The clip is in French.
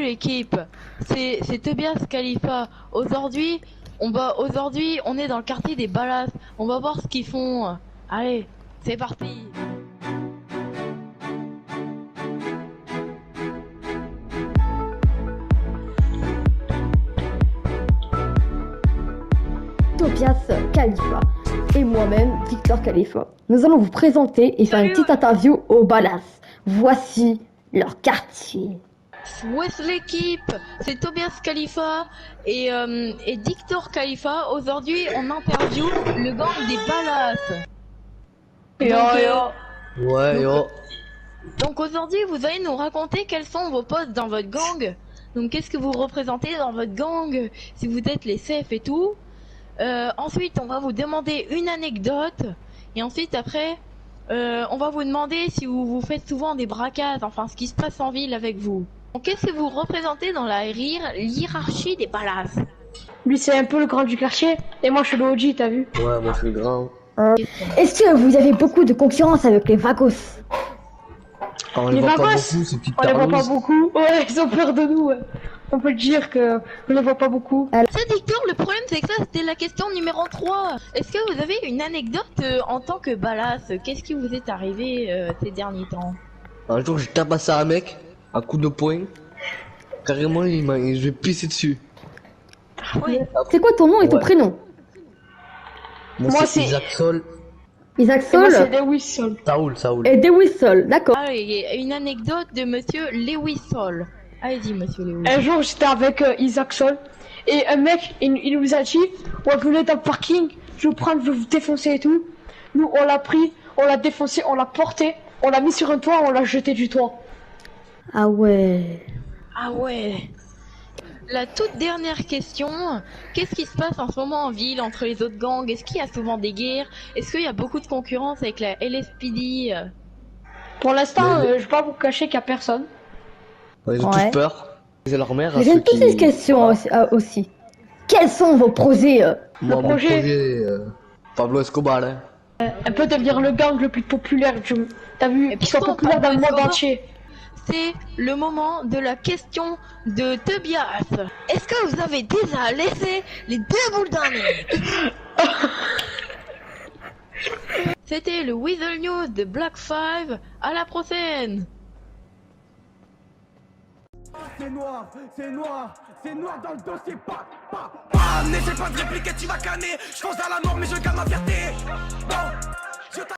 l'équipe, c'est Tobias Khalifa. Aujourd'hui, on est dans le quartier des Ballas. On va voir ce qu'ils font. Allez, c'est parti. Tobias Khalifa et moi-même, Victor Khalifa. Nous allons vous présenter et faire une petite interview aux Ballas. Voici leur quartier. Ouais, l'équipe, c'est Tobias Khalifa et Victor Khalifa. Aujourd'hui, on interview le gang des Ballas. Donc aujourd'hui, vous allez nous raconter quels sont vos postes dans votre gang. Donc qu'est-ce que vous représentez dans votre gang, si vous êtes les chefs et tout. Ensuite, on va vous demander une anecdote. Et ensuite, après, on va vous demander si vous faites souvent des braquages, enfin ce qui se passe en ville avec vous. Donc qu'est-ce que vous représentez dans la hiérarchie des Ballas? Lui, c'est un peu le grand du quartier. Et moi, je suis le OG, t'as vu? Ouais, moi je suis le grand. Est-ce que vous avez beaucoup de concurrence avec les Vagos? On Les les voit pas Vagos, beaucoup, ces petites on les voit pas tarlouses. beaucoup. Ouais, ils ont peur de nous. Ouais. On peut le dire que on les voit pas beaucoup. C'est Victor, le problème c'est que ça c'était la question numéro 3. Est-ce que vous avez une anecdote en tant que Ballas? Qu'est-ce qui vous est arrivé ces derniers temps? Un jour, j'ai tabassé un mec, à coup de poing. Carrément, je vais pisser dessus. Oui. C'est quoi ton nom et ton Ouais. prénom? Moi, c'est c'est- Isaac Sol. Isaac Et moi, c'est Sol Lewis Sol. Saoul. et Dewey Sol, d'accord. Ah, et une anecdote de monsieur Lewis Sol. Allez-y, monsieur Lewis. Un jour, j'étais avec Isaac Sol. Et un mec, il nous a dit, ouais, venez dans le parking, je vais vous prendre, je vais vous défoncer et tout. Nous, on l'a pris, on l'a défoncé, on l'a porté, on l'a mis sur un toit, on l'a jeté du toit. Ah ouais. Ah ouais. La toute dernière question, qu'est-ce qui se passe en ce moment en ville entre les autres gangs? Est-ce qu'il y a souvent des guerres? Est-ce qu'il y a beaucoup de concurrence avec la LSPD? Pour l'instant, Mais- je vais pas vous cacher qu'il y a personne. Ils ont Ouais. tous peur. C'est leur mère. à J'ai ceux une petite qui- question aussi. Quels sont vos projets Moi, Le mon projet- projet, Pablo Escobar, hein. Un peu devenir le gang le plus populaire, t'as vu, Et qui soit pourtant, populaire dans le Pablo monde Escobar- entier. C'est le moment de la question de Tobias. Est-ce que vous avez déjà laissé les deux boules d'un nez? C'était le Weasel News de Black 5. À la prochaine. C'est noir, c'est noir, c'est noir dans le dossier, pas. N'essaie pas de répliquer, tu vas canner. Je fonce dans la mort, mais je garde ma fierté. Bon,